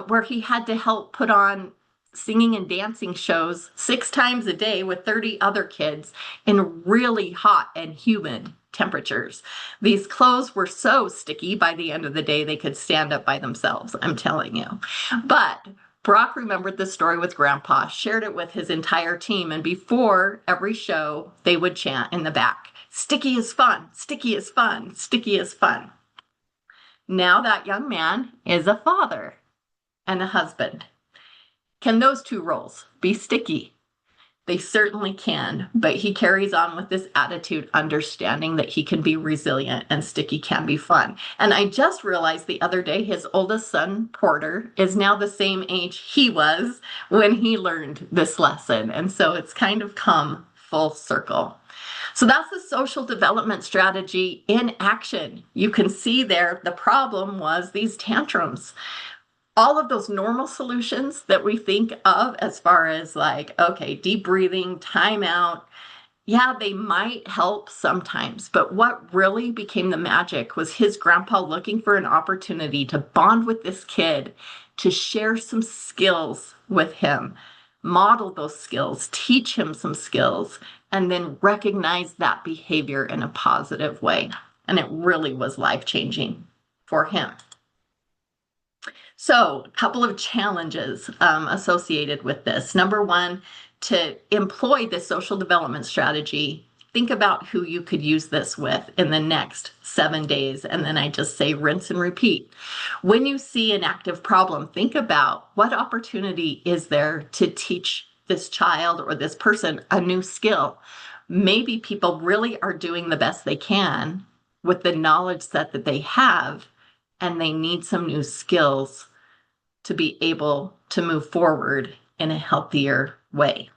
where he had to help put on singing and dancing shows 6 times a day with 30 other kids in really hot and humid temperatures. These clothes were so sticky by the end of the day they could stand up by themselves, I'm telling you. But Brock remembered the story with Grandpa, shared it with his entire team, and before every show, they would chant in the back, sticky is fun, sticky is fun, sticky is fun. Now that young man is a father and a husband. Can those two roles be sticky? They certainly can, but he carries on with this attitude, understanding that he can be resilient and sticky can be fun. And I just realized the other day his oldest son, Porter, is now the same age he was when he learned this lesson. And so it's kind of come full circle. So that's the social development strategy in action. You can see there the problem was these tantrums. All of those normal solutions that we think of as far as like, okay, deep breathing, time out, yeah, they might help sometimes. But what really became the magic was his grandpa looking for an opportunity to bond with this kid, to share some skills with him, model those skills, teach him some skills, and then recognize that behavior in a positive way. And it really was life-changing for him. So, a couple of challenges associated with this. Number one, to employ this social development strategy, think about who you could use this with in the next 7 days. And then I just say rinse and repeat. When you see an active problem, think about what opportunity is there to teach this child or this person a new skill. Maybe people really are doing the best they can with the knowledge set that they have, and they need some new skills to be able to move forward in a healthier way.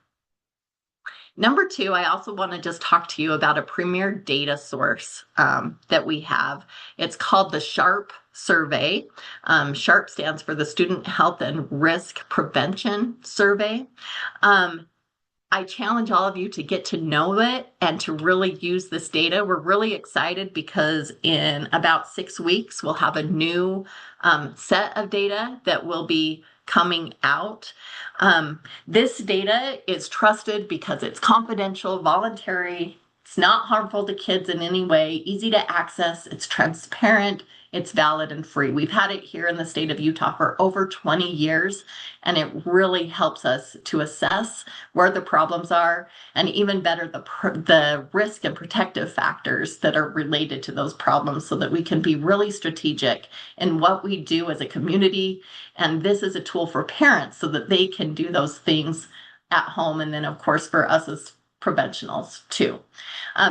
Number two, I also want to just talk to you about a premier data source that we have. It's called the SHARP survey. SHARP stands for the Student Health and Risk Prevention Survey. I challenge all of you to get to know it and to really use this data. We're really excited because in about 6 weeks, we'll have a new set of data that will be coming out. This data is trusted because it's confidential, voluntary, it's not harmful to kids in any way, easy to access, it's transparent, it's valid and free. We've had it here in the state of Utah for over 20 years, and it really helps us to assess where the problems are, and even better, the risk and protective factors that are related to those problems so that we can be really strategic in what we do as a community. And this is a tool for parents so that they can do those things at home. And then, of course, for us as preventionals too.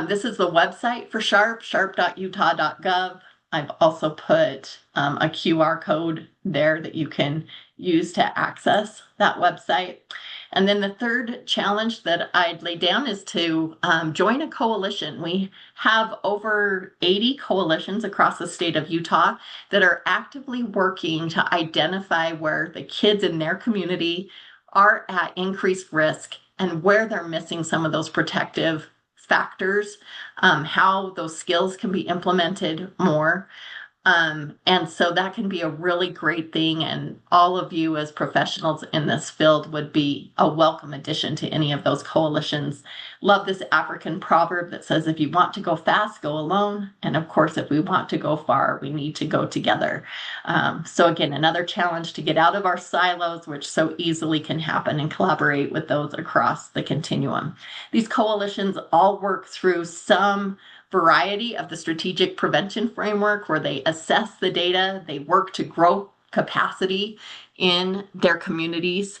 This is the website for SHARP, sharp.utah.gov. I've also put a QR code there that you can use to access that website. And then the third challenge that I'd lay down is to join a coalition. We have over 80 coalitions across the state of Utah that are actively working to identify where the kids in their community are at increased risk and where they're missing some of those protective factors, how those skills can be implemented more. And so that can be a really great thing. And all of you as professionals in this field would be a welcome addition to any of those coalitions. Love this African proverb that says, if you want to go fast, go alone. And of course, if we want to go far, we need to go together. So again, another challenge to get out of our silos, which so easily can happen, and collaborate with those across the continuum. These coalitions all work through some variety of the strategic prevention framework where they assess the data, they work to grow capacity in their communities.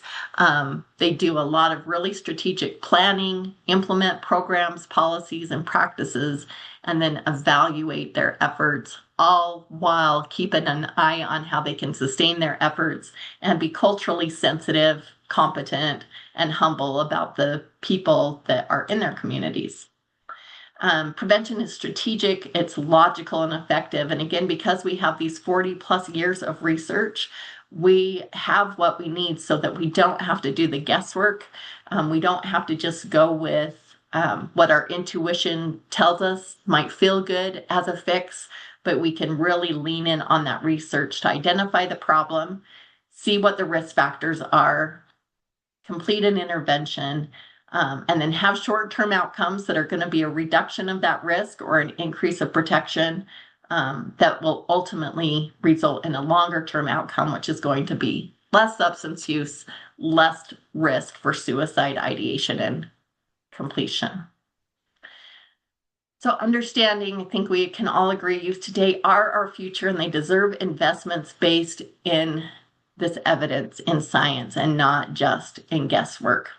They do a lot of really strategic planning, implement programs, policies, and practices, and then evaluate their efforts, all while keeping an eye on how they can sustain their efforts and be culturally sensitive, competent, and humble about the people that are in their communities. Prevention is strategic, it's logical and effective. And again, because we have these 40 plus years of research, we have what we need so that we don't have to do the guesswork. We don't have to just go with what our intuition tells us might feel good as a fix, but we can really lean in on that research to identify the problem, see what the risk factors are, complete an intervention, and then have short-term outcomes that are going to be a reduction of that risk or an increase of protection that will ultimately result in a longer-term outcome, which is going to be less substance use, less risk for suicide ideation and completion. So understanding, I think we can all agree, youth today are our future, and they deserve investments based in this evidence in science and not just in guesswork.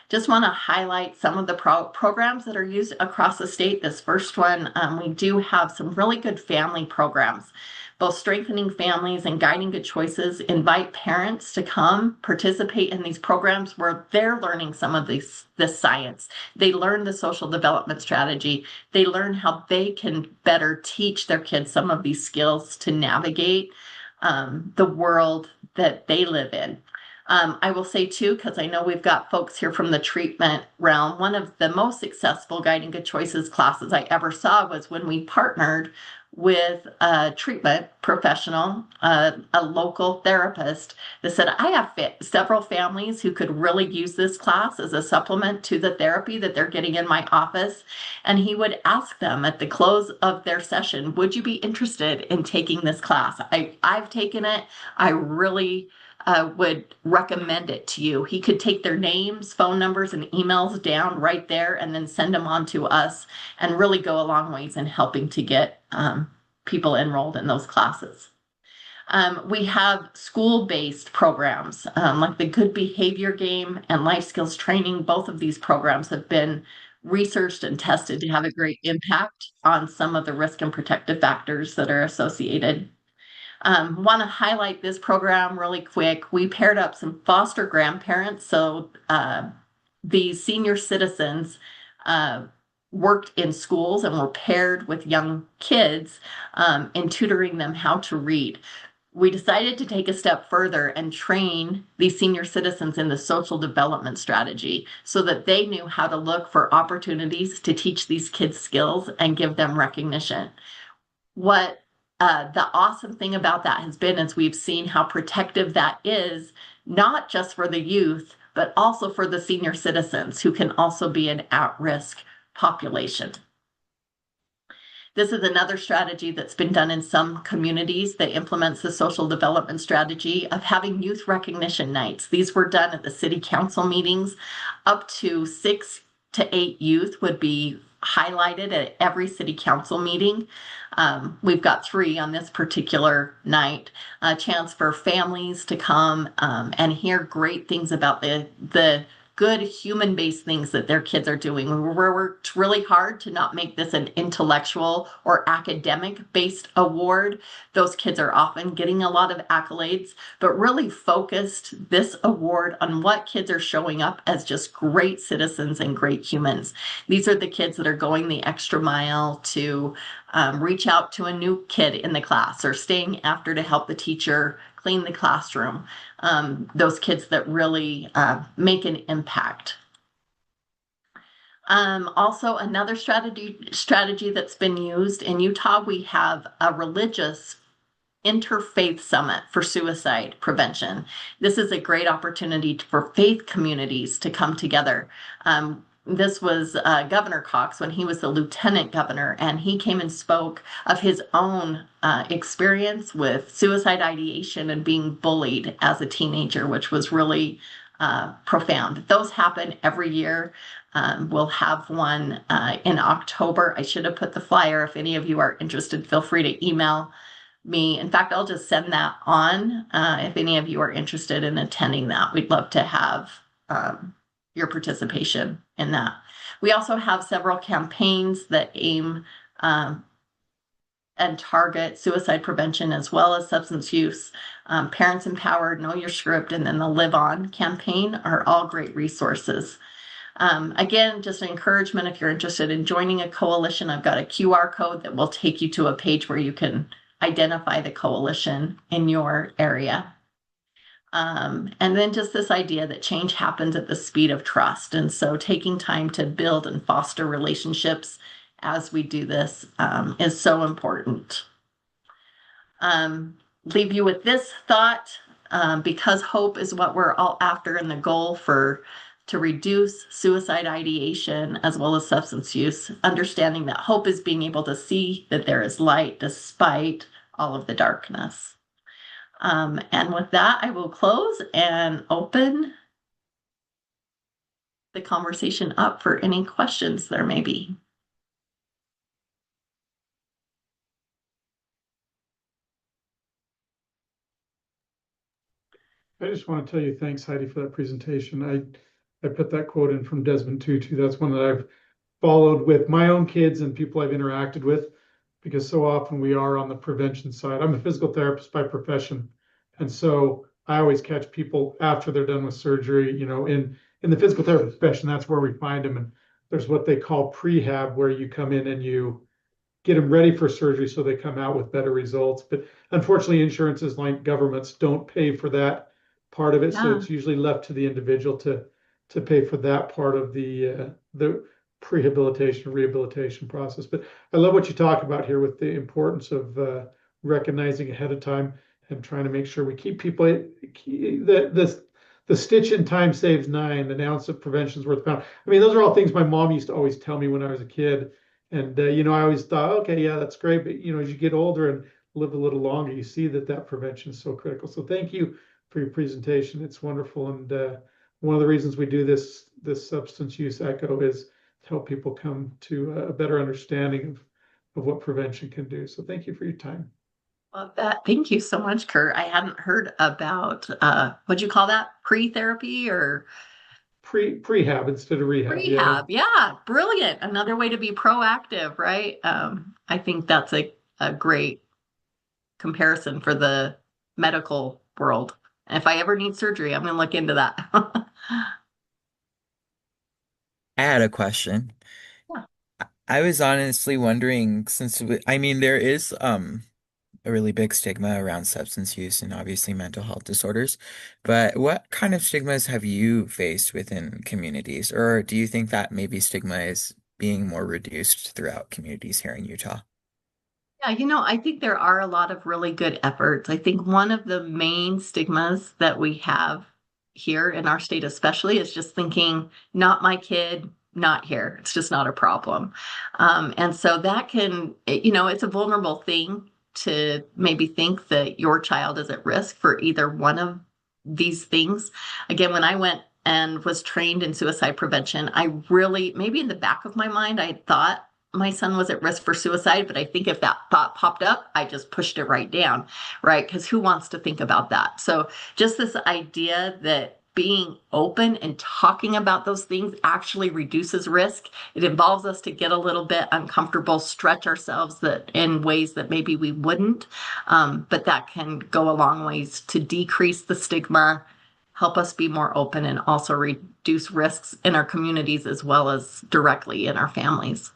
Just want to highlight some of the programs that are used across the state. This first one, we do have some really good family programs. Both Strengthening Families and Guiding Good Choices invite parents to come participate in these programs where they're learning some of this science. They learn the social development strategy. They learn how they can better teach their kids some of these skills to navigate the world that they live in. I will say too, because I know we've got folks here from the treatment realm, one of the most successful Guiding Good Choices classes I ever saw was when we partnered with a treatment professional, a local therapist that said, I have several families who could really use this class as a supplement to the therapy that they're getting in my office. And he would ask them at the close of their session, would you be interested in taking this class? I've taken it. I really would recommend it to you. He could take their names, phone numbers, and emails down right there and then send them on to us and really go a long ways in helping to get people enrolled in those classes. We have school-based programs like the Good Behavior Game and Life Skills Training. Both of these programs have been researched and tested to have a great impact on some of the risk and protective factors that are associated. Want to highlight this program really quick. We paired up some foster grandparents. So these senior citizens worked in schools and were paired with young kids in tutoring them how to read. We decided to take a step further and train these senior citizens in the social development strategy so that they knew how to look for opportunities to teach these kids skills and give them recognition. What the awesome thing about that has been is we've seen how protective that is, not just for the youth, but also for the senior citizens who can also be an at-risk population. This is another strategy that's been done in some communities that implements the social development strategy of having youth recognition nights. These were done at the city council meetings. Up to 6 to 8 youth would be highlighted at every city council meeting. We've got 3 on this particular night, a chance for families to come and hear great things about the good human-based things that their kids are doing. We worked really hard to not make this an intellectual or academic-based award. Those kids are often getting a lot of accolades, but really focused this award on what kids are showing up as just great citizens and great humans. These are the kids that are going the extra mile to reach out to a new kid in the class or staying after to help the teacher clean the classroom. Those kids that really make an impact. Also, another strategy that's been used in Utah, we have a religious interfaith summit for suicide prevention. This is a great opportunity for faith communities to come together. This was Governor Cox when he was the lieutenant governor, and he came and spoke of his own experience with suicide ideation and being bullied as a teenager, which was really profound. Those happen every year. We'll have one in October. I should have put the flyer. If any of you are interested, feel free to email me. In fact, I'll just send that on if any of you are interested in attending that. We'd love to have your participation in that. We also have several campaigns that aim and target suicide prevention as well as substance use. Parents Empowered, Know Your Script, and then the Live On campaign are all great resources. Again, just an encouragement if you're interested in joining a coalition, I've got a QR code that will take you to a page where you can identify the coalition in your area. And then just this idea that change happens at the speed of trust. And so taking time to build and foster relationships as we do this is so important. Leave you with this thought, because hope is what we're all after, and the goal to reduce suicide ideation as well as substance use, understanding that hope is being able to see that there is light despite all of the darkness. And with that, I will close and open the conversation up for any questions there may be. I just want to tell you thanks, Heidi, for that presentation. I put that quote in from Desmond Tutu. That's one that I've followed with my own kids and people I've interacted with, because so often we are on the prevention side. I'm a physical therapist by profession, and so I always catch people after they're done with surgery. You know, in the physical therapy profession, that's where we find them. And there's what they call prehab, where you come in and you get them ready for surgery so they come out with better results. But unfortunately, insurances like governments don't pay for that part of it, so it's usually left to the individual to pay for that part of the prehabilitation rehabilitation process. But I love what you talk about here with the importance of recognizing ahead of time and trying to make sure we keep people the stitch in time saves nine, an ounce of prevention is worth a pound. I mean, those are all things my mom used to always tell me when I was a kid. And you know, I always thought, okay, yeah, that's great. But you know, as you get older and live a little longer, you see that prevention is so critical. So thank you for your presentation. It's wonderful. And one of the reasons we do this substance use echo is to help people come to a better understanding of what prevention can do. So thank you for your time. Love that. Thank you so much, Kurt. I hadn't heard about what'd you call that? Pre-therapy or Prehab instead of rehab. rehab? Yeah, brilliant. Another way to be proactive, right? I think that's a great comparison for the medical world. And if I ever need surgery, I'm going to look into that. I had a question. Yeah. I was honestly wondering, I mean, there is a really big stigma around substance use and obviously mental health disorders, but what kind of stigmas have you faced within communities, or do you think that maybe stigma is being more reduced throughout communities here in Utah? Yeah, you know, I think there are a lot of really good efforts. I think one of the main stigmas that we have here in our state, especially, is just thinking, not my kid, not here. It's just not a problem. And so that can, you know, it's a vulnerable thing to maybe think that your child is at risk for either one of these things. Again, when I went and was trained in suicide prevention, I really, maybe in the back of my mind, I thought my son was at risk for suicide, but I think if that thought popped up, I just pushed it right down, right? Because who wants to think about that? So just this idea that being open and talking about those things actually reduces risk. It involves us to get a little bit uncomfortable, stretch ourselves that in ways that maybe we wouldn't. But that can go a long ways to decrease the stigma, help us be more open, and also reduce risks in our communities as well as directly in our families.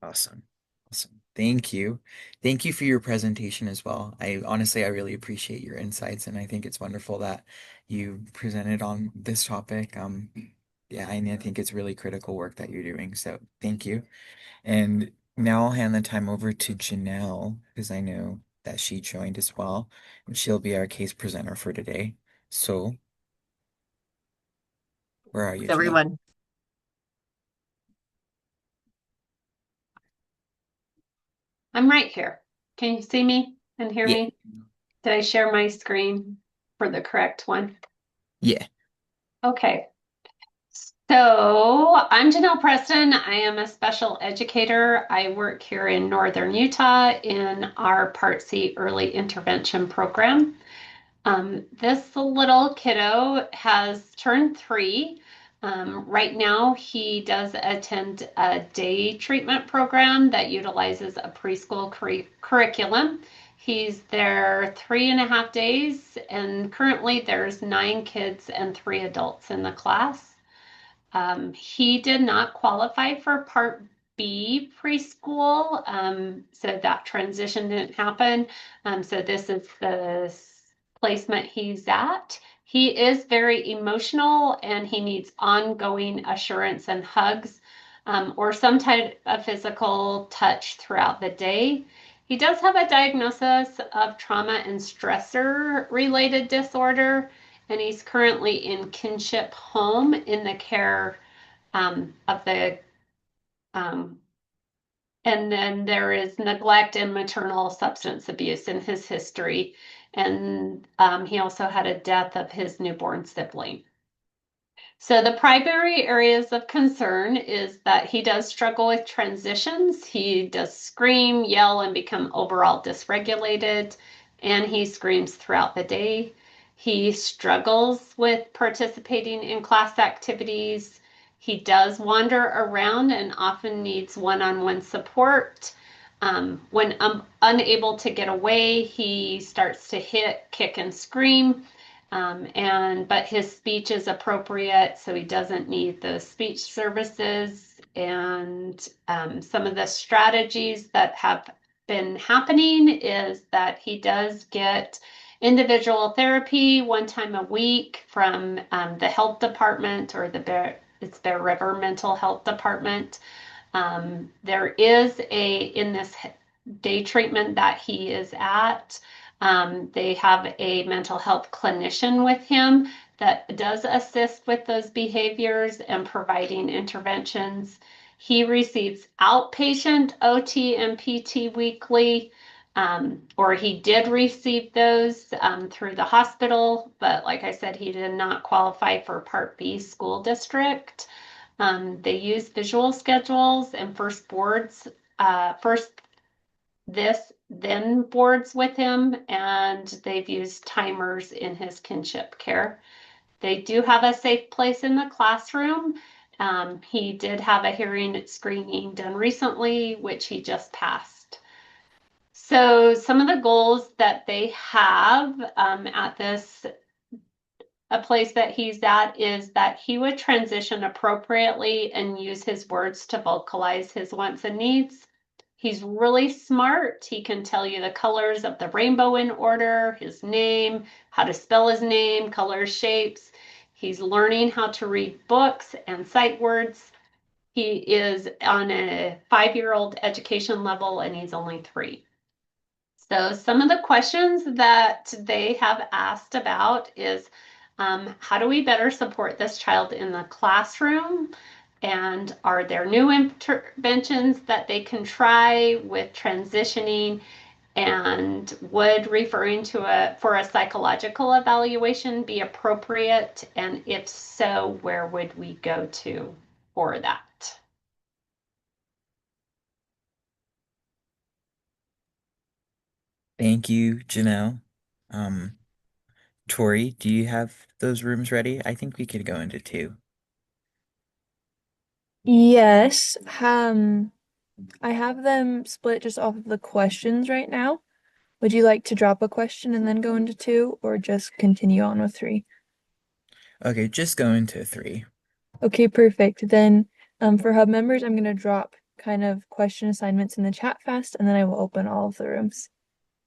Awesome. Awesome. Thank you. Thank you for your presentation as well. I really appreciate your insights, and I think it's wonderful that you presented on this topic. Yeah, and I think it's really critical work that you're doing. So thank you. And now I'll hand the time over to Janelle, because I know that she joined as well, and she'll be our case presenter for today. So, where are you, Janelle? Everyone. I'm right here. Can you see me and hear Yeah, me? Did I share my screen for the correct one? yeah. Okay. So I'm Janelle Preston. I am a special educator. I work here in Northern Utah in our Part C early intervention program. This little kiddo has turned 3. Right now, he does attend a day treatment program that utilizes a preschool curriculum. He's there 3.5 days, and currently there's 9 kids and 3 adults in the class. He did not qualify for Part B preschool, so that transition didn't happen. So this is the placement he's at. He is very emotional and he needs ongoing assurance and hugs, or some type of physical touch throughout the day. He does have a diagnosis of trauma and stressor related disorder, and he's currently in kinship home in the care of the and then there is neglect and maternal substance abuse in his history. And he also had a death of his newborn sibling. So the primary areas of concern is that he does struggle with transitions. He does scream, yell, and become overall dysregulated, and he screams throughout the day. He struggles with participating in class activities. He does wander around and often needs one-on-one support. When unable to get away, he starts to hit, kick, and scream. But his speech is appropriate, so he doesn't need the speech services. And some of the strategies that have been happening is that he does get individual therapy 1 time a week from the health department, or it's Bear River Mental Health Department. There is in this day treatment that he is at, they have a mental health clinician with him that does assist with those behaviors and providing interventions. He receives outpatient OT and PT weekly, or he did receive those through the hospital, but like I said, he did not qualify for Part B school district. They use visual schedules and first this, then boards with him, and they've used timers in his kinship care. They do have a safe place in the classroom. He did have a hearing screening done recently, which he just passed. So some of the goals that they have at this a place that he's at is that he would transition appropriately and use his words to vocalize his wants and needs. He's really smart. He can tell you the colors of the rainbow in order, his name, how to spell his name, colors, shapes. He's learning how to read books and sight words. He is on a 5-year-old education level and he's only 3. So some of the questions that they have asked about is, how do we better support this child in the classroom? And are there new interventions that they can try with transitioning? And would referring to for a psychological evaluation be appropriate? And if so, where would we go to for that? Thank you, Janelle. Um, Tori, do you have those rooms ready? I think we could go into two. Yes. I have them split just off of the questions right now. Would you like to drop a question and then go into two, or just continue on with three? Okay, just go into three. Okay, perfect. Then, for hub members, I'm gonna drop kind of question assignments in the chat fast, and then I will open all of the rooms.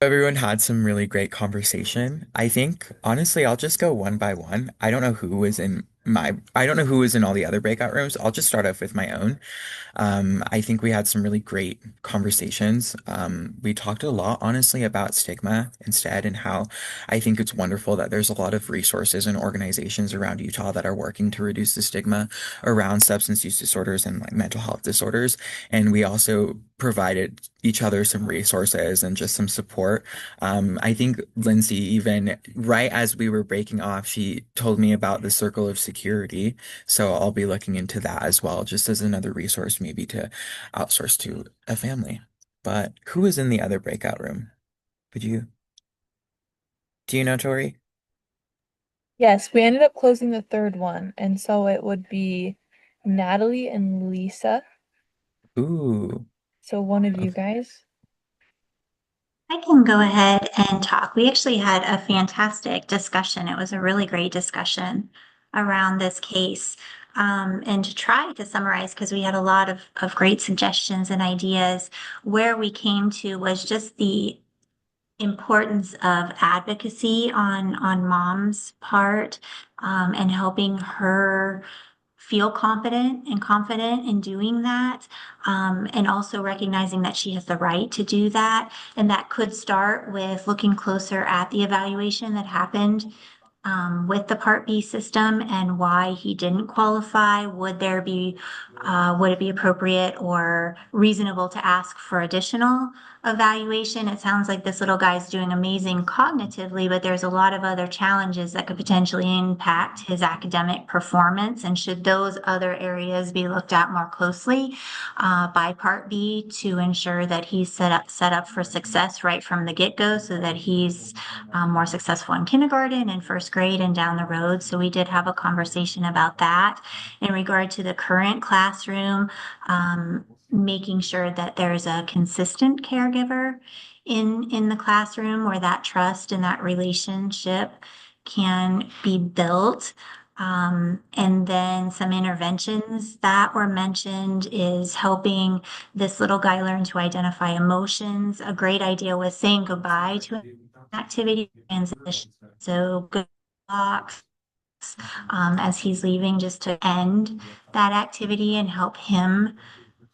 Everyone had some really great conversation. I think, honestly, I'll just go one by one. I don't know who was in all the other breakout rooms. I'll just start off with my own. I think we had some really great conversations. We talked a lot, honestly, about stigma instead, and how I think it's wonderful that there's a lot of resources and organizations around Utah that are working to reduce the stigma around substance use disorders and like mental health disorders. And we also provided each other some resources and just some support. I think Lindsay, even right as we were breaking off, she told me about the circle of security. So I'll be looking into that as well, just as another resource maybe to outsource to a family. But who was in the other breakout room? Would you, do you know, Tori? Yes, we ended up closing the third one, and so it would be Natalie and Lisa. Ooh, So one of you okay. guys. I can go ahead and talk. We actually had a fantastic discussion. It was a really great discussion around this case. And to try to summarize, because we had a lot of great suggestions and ideas, where we came to was just the importance of advocacy on mom's part, and helping her feel confident in doing that, and also recognizing that she has the right to do that. And that could start with looking closer at the evaluation that happened, with the Part B system and why he didn't qualify. Would it be appropriate or reasonable to ask for additional evaluation? It sounds like this little guy's doing amazing cognitively, but there's a lot of other challenges that could potentially impact his academic performance. And should those other areas be looked at more closely, by Part B, to ensure that he's set up for success right from the get-go, so that he's more successful in kindergarten and first grade and down the road. So we did have a conversation about that. In regard to the current classroom, making sure that there's a consistent caregiver in the classroom, where that trust and that relationship can be built. And then some interventions that were mentioned is helping this little guy learn to identify emotions. A great idea was saying goodbye to an activity transition. So good blocks, as he's leaving, just to end that activity and help him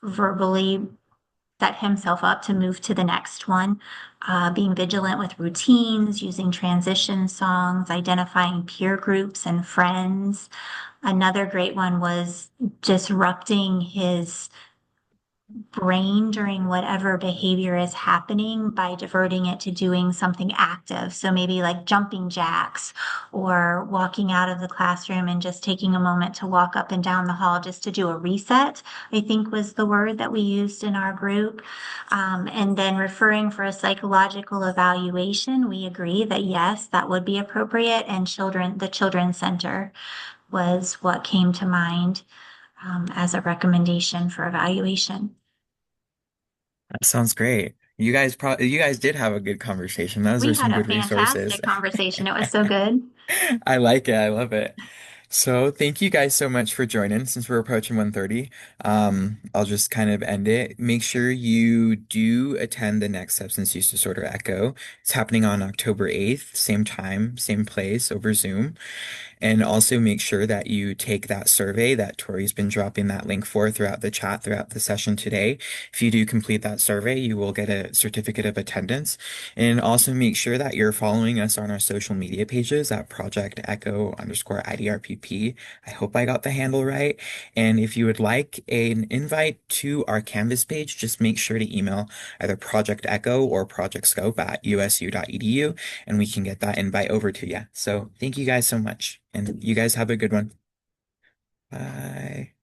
verbally set himself up to move to the next one. Being vigilant with routines, using transition songs, identifying peer groups and friends. Another great one was disrupting his brain during whatever behavior is happening by diverting it to doing something active. So maybe like jumping jacks, or walking out of the classroom and just taking a moment to walk up and down the hall just to do a reset, I think was the word that we used in our group. And then referring for a psychological evaluation, we agree that yes, that would be appropriate. And the children's center was what came to mind, as a recommendation for evaluation. That sounds great. You guys did have a good conversation. Those are We had some a good resources. fantastic conversation. It was so good. I like it. I love it. So thank you guys so much for joining. Since we're approaching 1:30, I'll just kind of end it. Make sure you do attend the next substance use disorder echo. It's happening on October 8th, same time, same place over Zoom. And also make sure that you take that survey that Tori's been dropping that link for throughout the chat, throughout the session today. If you do complete that survey, you will get a certificate of attendance. And also make sure that you're following us on our social media pages at Project Echo underscore IDRPP. I hope I got the handle right. And if you would like an invite to our Canvas page, just make sure to email either Project Echo or Project Scope at usu.edu, and we can get that invite over to you. So thank you guys so much. And you guys have a good one. Bye.